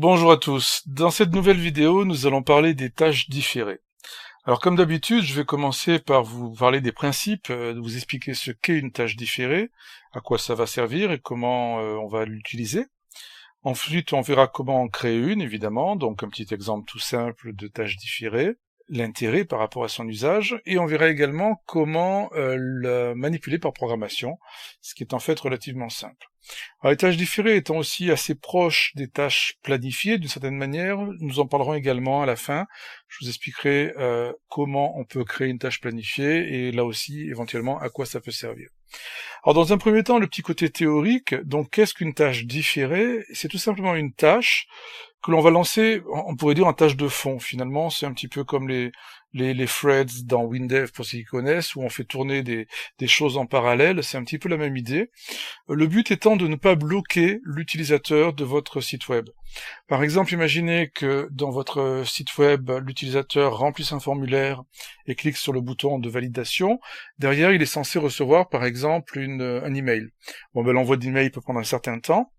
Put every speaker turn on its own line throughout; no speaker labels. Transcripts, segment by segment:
Bonjour à tous. Dans cette nouvelle vidéo, nous allons parler des tâches différées. Alors comme d'habitude, je vais commencer par vous parler des principes, vous expliquer ce qu'est une tâche différée, à quoi ça va servir et comment on va l'utiliser. Ensuite, on verra comment en créer une, évidemment, donc un petit exemple tout simple de tâche différée, l'intérêt par rapport à son usage, et on verra également comment la manipuler par programmation, ce qui est en fait relativement simple. Alors, les tâches différées étant aussi assez proches des tâches planifiées d'une certaine manière, nous en parlerons également à la fin. Je vous expliquerai comment on peut créer une tâche planifiée et là aussi éventuellement à quoi ça peut servir. Alors dans un premier temps, le petit côté théorique, donc qu'est-ce qu'une tâche différée? C'est tout simplement une tâche que l'on va lancer, on pourrait dire en tâche de fond finalement, c'est un petit peu comme les threads dans WinDev pour ceux qui connaissent, où on fait tourner des choses en parallèle, c'est un petit peu la même idée. Le but étant de ne pas bloquer l'utilisateur de votre site web. Par exemple, imaginez que dans votre site web, l'utilisateur remplisse un formulaire et clique sur le bouton de validation. Derrière, il est censé recevoir, par exemple, un email. Bon, ben, l'envoi d'email peut prendre un certain temps.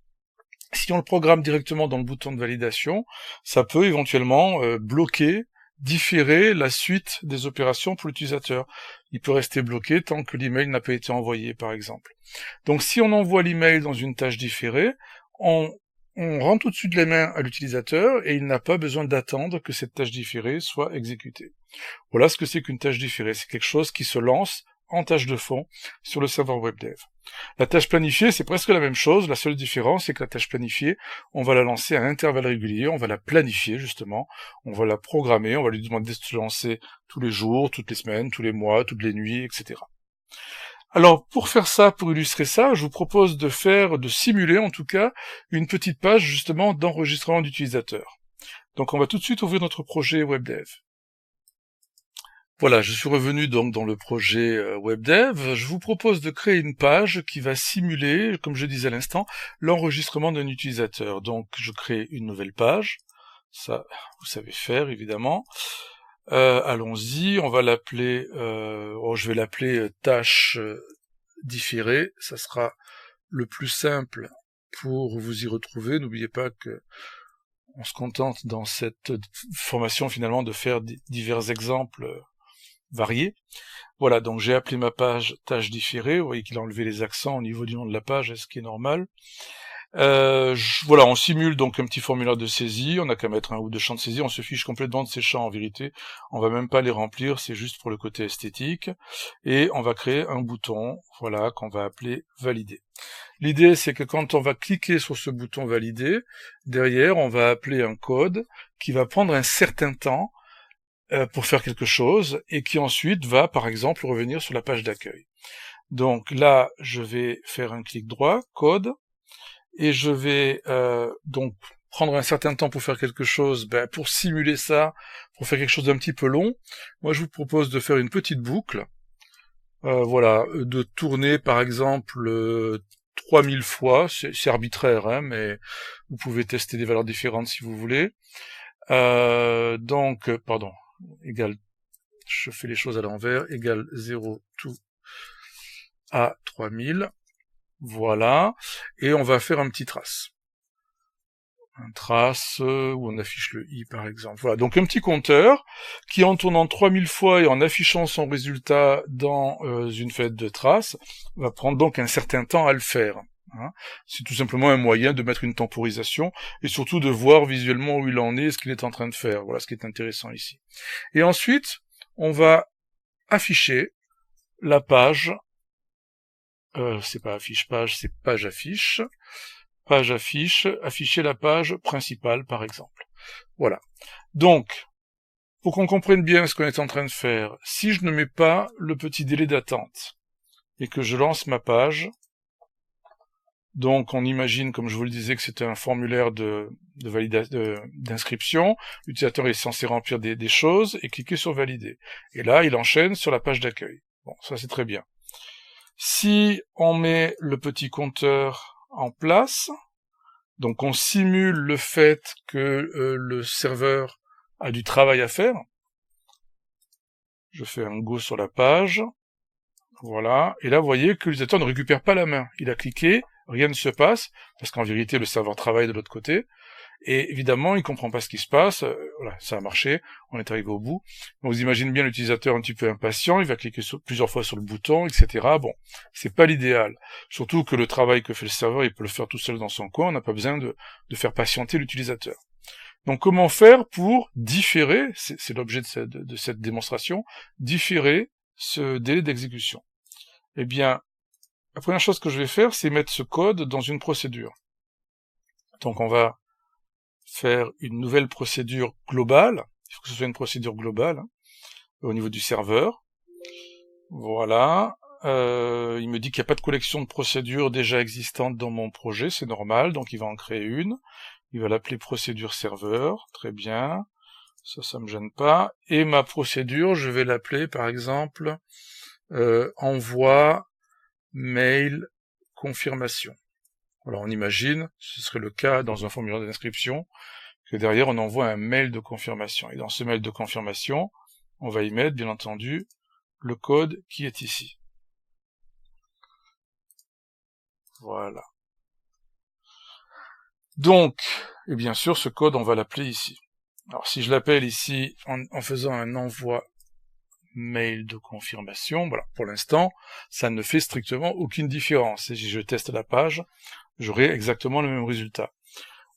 Si on le programme directement dans le bouton de validation, ça peut éventuellement bloquer, différer la suite des opérations pour l'utilisateur. Il peut rester bloqué tant que l'email n'a pas été envoyé, par exemple. Donc si on envoie l'email dans une tâche différée, on rend tout de suite les mains à l'utilisateur et il n'a pas besoin d'attendre que cette tâche différée soit exécutée. Voilà ce que c'est qu'une tâche différée. C'est quelque chose qui se lance en tâche de fond sur le serveur WebDev. La tâche planifiée, c'est presque la même chose. La seule différence, c'est que la tâche planifiée, on va la lancer à intervalles réguliers, on va la planifier justement, on va la programmer, on va lui demander de se lancer tous les jours, toutes les semaines, tous les mois, toutes les nuits, etc. Alors, pour faire ça, pour illustrer ça, je vous propose de simuler en tout cas, une petite page justement d'enregistrement d'utilisateur. Donc on va tout de suite ouvrir notre projet WebDev. Voilà, je suis revenu donc dans le projet WebDev. Je vous propose de créer une page qui va simuler, comme je disais à l'instant, l'enregistrement d'un utilisateur. Donc je crée une nouvelle page, ça vous savez faire évidemment. Allons-y, on va l'appeler, je vais l'appeler tâche différée, ça sera le plus simple pour vous y retrouver. N'oubliez pas que on se contente dans cette formation finalement de faire divers exemples variés. Voilà, donc j'ai appelé ma page tâche différée, vous voyez qu'il a enlevé les accents au niveau du nom de la page, ce qui est normal. Voilà, on simule donc un petit formulaire de saisie, on n'a qu'à mettre un ou deux champs de saisie, on se fiche complètement de ces champs en vérité, on va même pas les remplir, c'est juste pour le côté esthétique, et on va créer un bouton, voilà, qu'on va appeler valider. L'idée c'est que quand on va cliquer sur ce bouton valider, derrière on va appeler un code qui va prendre un certain temps pour faire quelque chose, et qui ensuite va par exemple revenir sur la page d'accueil. Donc là, je vais faire un clic droit, code, et je vais donc prendre un certain temps pour faire quelque chose, pour simuler ça, pour faire quelque chose d'un petit peu long. Moi, je vous propose de faire une petite boucle, voilà, de tourner par exemple 3000 fois, c'est arbitraire, hein, mais vous pouvez tester des valeurs différentes si vous voulez. Donc, pardon, égale, je fais les choses à l'envers, égale 0 to à 3000. Voilà, et on va faire un petit trace. Un trace où on affiche le i par exemple. Voilà, donc un petit compteur qui en tournant 3000 fois et en affichant son résultat dans une fenêtre de trace va prendre donc un certain temps à le faire. Hein. C'est tout simplement un moyen de mettre une temporisation et surtout de voir visuellement où il en est et ce qu'il est en train de faire. Voilà ce qui est intéressant ici. Et ensuite, on va afficher la page. C'est pas affiche page, c'est page affiche. Page affiche, afficher la page principale par exemple. Voilà. Donc, pour qu'on comprenne bien ce qu'on est en train de faire, si je ne mets pas le petit délai d'attente et que je lance ma page, donc on imagine, comme je vous le disais, que c'est un formulaire d'inscription, l'utilisateur est censé remplir des choses et cliquer sur valider. Et là, il enchaîne sur la page d'accueil. Bon, ça c'est très bien. Si on met le petit compteur en place, donc on simule le fait que le serveur a du travail à faire. Je fais un go sur la page, voilà, et là vous voyez que l'utilisateur ne récupère pas la main. Il a cliqué, rien ne se passe, parce qu'en vérité le serveur travaille de l'autre côté, Et évidemment, il comprend pas ce qui se passe. Voilà, ça a marché, on est arrivé au bout. Donc, vous imaginez bien l'utilisateur un petit peu impatient, il va cliquer plusieurs fois sur le bouton, etc. Bon, c'est pas l'idéal. Surtout que le travail que fait le serveur, il peut le faire tout seul dans son coin, on n'a pas besoin de faire patienter l'utilisateur. Donc, comment faire pour différer, c'est l'objet de cette démonstration, différer ce délai d'exécution? Eh bien, la première chose que je vais faire, c'est mettre ce code dans une procédure. Donc, on va faire une nouvelle procédure globale. Il faut que ce soit une procédure globale, hein, au niveau du serveur. Voilà. Il me dit qu'il n'y a pas de collection de procédures déjà existantes dans mon projet, c'est normal, donc il va en créer une. Il va l'appeler procédure serveur, très bien. Ça me gêne pas. Et ma procédure, je vais l'appeler par exemple envoi mail confirmation. Alors on imagine, ce serait le cas dans un formulaire d'inscription, que derrière on envoie un mail de confirmation. Et dans ce mail de confirmation, on va y mettre bien entendu le code qui est ici. Voilà. Donc, et bien sûr, ce code, on va l'appeler ici. Alors, si je l'appelle ici en faisant un envoi mail de confirmation, voilà, pour l'instant, ça ne fait strictement aucune différence. Et si je teste la page, j'aurai exactement le même résultat.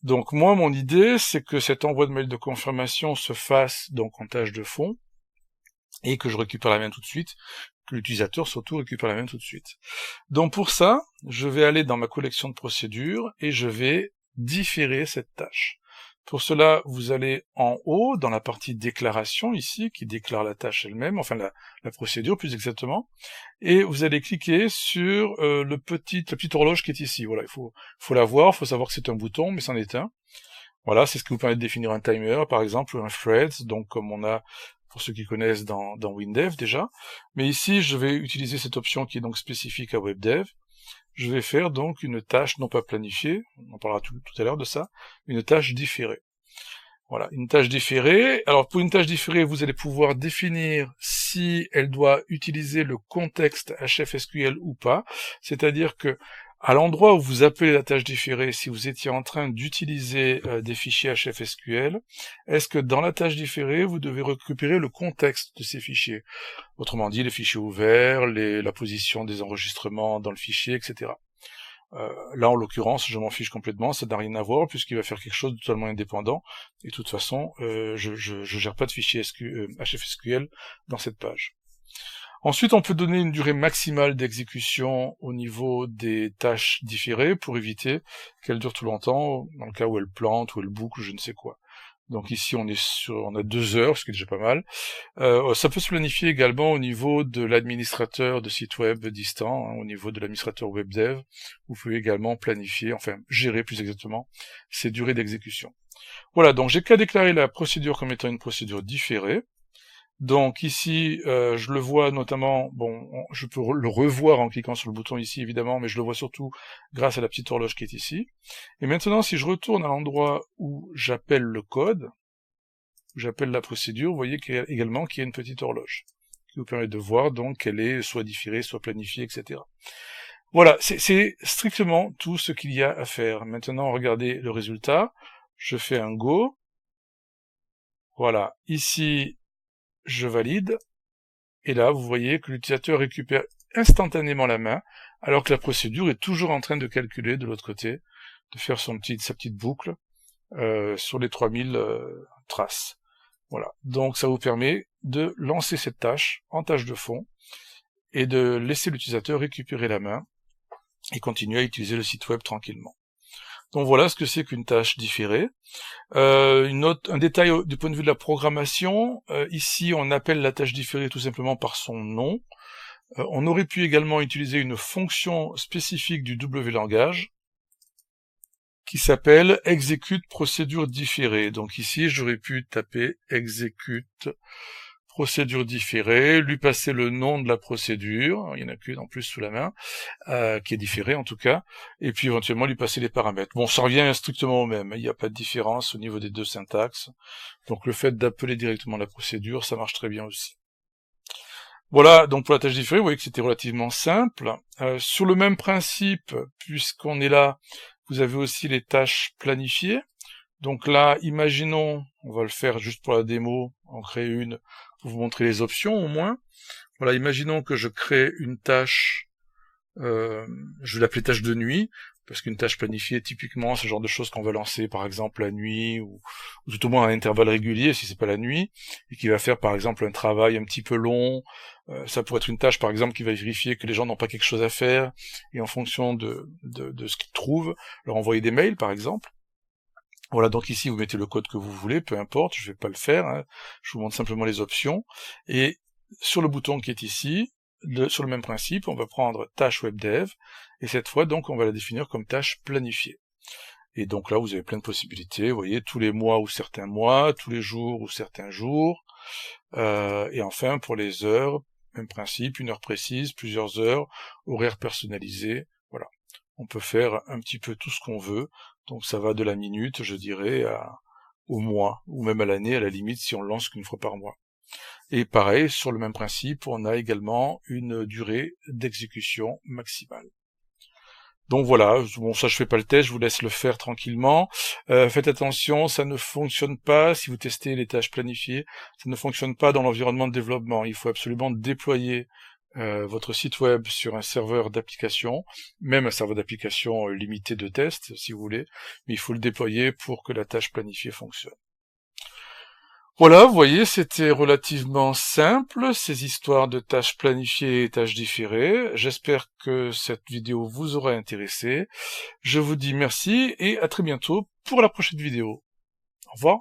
Donc, moi, mon idée, c'est que cet envoi de mail de confirmation se fasse donc en tâche de fond, et que je récupère la main tout de suite, que l'utilisateur surtout récupère la main tout de suite. Donc pour ça, je vais aller dans ma collection de procédures et je vais différer cette tâche. Pour cela, vous allez en haut, dans la partie déclaration ici, qui déclare la tâche elle-même, enfin la procédure plus exactement, et vous allez cliquer sur la petite horloge qui est ici. Voilà, il faut la voir, il faut savoir que c'est un bouton, mais c'en est un. Voilà, c'est ce qui vous permet de définir un timer, par exemple, ou un thread, donc comme on a pour ceux qui connaissent dans WinDev déjà. Mais ici, je vais utiliser cette option qui est donc spécifique à WebDev. Je vais faire donc une tâche non pas planifiée, on en parlera tout à l'heure de ça, une tâche différée. Voilà, une tâche différée. Alors pour une tâche différée, vous allez pouvoir définir si elle doit utiliser le contexte HFSQL ou pas, c'est-à-dire que à l'endroit où vous appelez la tâche différée, si vous étiez en train d'utiliser des fichiers HFSQL, est-ce que dans la tâche différée, vous devez récupérer le contexte de ces fichiers? Autrement dit, les fichiers ouverts, la position des enregistrements dans le fichier, etc. Là, en l'occurrence, je m'en fiche complètement, ça n'a rien à voir, puisqu'il va faire quelque chose de totalement indépendant, et de toute façon, je gère pas de fichier HFSQL dans cette page. Ensuite, on peut donner une durée maximale d'exécution au niveau des tâches différées pour éviter qu'elles durent tout longtemps, dans le cas où elles plantent, ou elles bouclent, je ne sais quoi. Donc ici, on a 2 heures, ce qui est déjà pas mal. Ça peut se planifier également au niveau de l'administrateur de site web distant, hein, au niveau de l'administrateur WebDev. Vous pouvez également planifier, enfin gérer plus exactement, ces durées d'exécution. Voilà, donc j'ai qu'à déclarer la procédure comme étant une procédure différée. Donc ici, je le vois notamment, bon, je peux le revoir en cliquant sur le bouton ici évidemment, mais je le vois surtout grâce à la petite horloge qui est ici. Et maintenant, si je retourne à l'endroit où j'appelle le code, où j'appelle la procédure, vous voyez également qu'il y a une petite horloge, qui vous permet de voir donc qu'elle est soit différée, soit planifiée, etc. Voilà, c'est strictement tout ce qu'il y a à faire. Maintenant, regardez le résultat. Je fais un Go. Voilà, ici, je valide, et là, vous voyez que l'utilisateur récupère instantanément la main, alors que la procédure est toujours en train de calculer de l'autre côté, de faire sa petite boucle sur les 3000 traces. Voilà, donc ça vous permet de lancer cette tâche en tâche de fond, et de laisser l'utilisateur récupérer la main, et continuer à utiliser le site web tranquillement. Donc voilà ce que c'est qu'une tâche différée. Un détail du point de vue de la programmation, ici on appelle la tâche différée tout simplement par son nom. On aurait pu également utiliser une fonction spécifique du W-langage qui s'appelle exécute procédure différée. Donc ici j'aurais pu taper exécute procédure différée, lui passer le nom de la procédure, il y en a qu'une en plus sous la main, qui est différée en tout cas, et puis éventuellement lui passer les paramètres. Bon, ça revient strictement au même, il n'y a pas de différence au niveau des deux syntaxes, donc le fait d'appeler directement la procédure, ça marche très bien aussi. Voilà, donc pour la tâche différée, vous voyez que c'était relativement simple. Sur le même principe, puisqu'on est là, vous avez aussi les tâches planifiées. Donc là, imaginons, on va le faire juste pour la démo, en créer une, pour vous montrer les options au moins. Voilà, imaginons que je crée une tâche, je vais l'appeler tâche de nuit, parce qu'une tâche planifiée, typiquement, c'est le genre de choses qu'on va lancer, par exemple, la nuit, ou tout au moins à intervalles réguliers, si c'est pas la nuit, et qui va faire, par exemple, un travail un petit peu long. Ça pourrait être une tâche, par exemple, qui va vérifier que les gens n'ont pas quelque chose à faire, et en fonction de ce qu'ils trouvent, leur envoyer des mails, par exemple. Voilà, donc ici, vous mettez le code que vous voulez, peu importe, je vais pas le faire, hein. Je vous montre simplement les options, et sur le bouton qui est ici, sur le même principe, on va prendre tâche webdev, et cette fois, donc, on va la définir comme tâche planifiée. Et donc là, vous avez plein de possibilités, vous voyez, tous les mois ou certains mois, tous les jours ou certains jours, et enfin, pour les heures, même principe, une heure précise, plusieurs heures, horaire personnalisé, voilà. On peut faire un petit peu tout ce qu'on veut, donc ça va de la minute, je dirais, au mois, ou même à l'année, à la limite, si on le lance qu'une fois par mois. Et pareil, sur le même principe, on a également une durée d'exécution maximale. Donc voilà, bon ça je fais pas le test, je vous laisse le faire tranquillement. Faites attention, ça ne fonctionne pas, si vous testez les tâches planifiées, ça ne fonctionne pas dans l'environnement de développement. Il faut absolument déployer votre site web sur un serveur d'application, même un serveur d'application limité de test, si vous voulez, mais il faut le déployer pour que la tâche planifiée fonctionne. Voilà, vous voyez, c'était relativement simple, ces histoires de tâches planifiées et tâches différées. J'espère que cette vidéo vous aura intéressé. Je vous dis merci et à très bientôt pour la prochaine vidéo. Au revoir.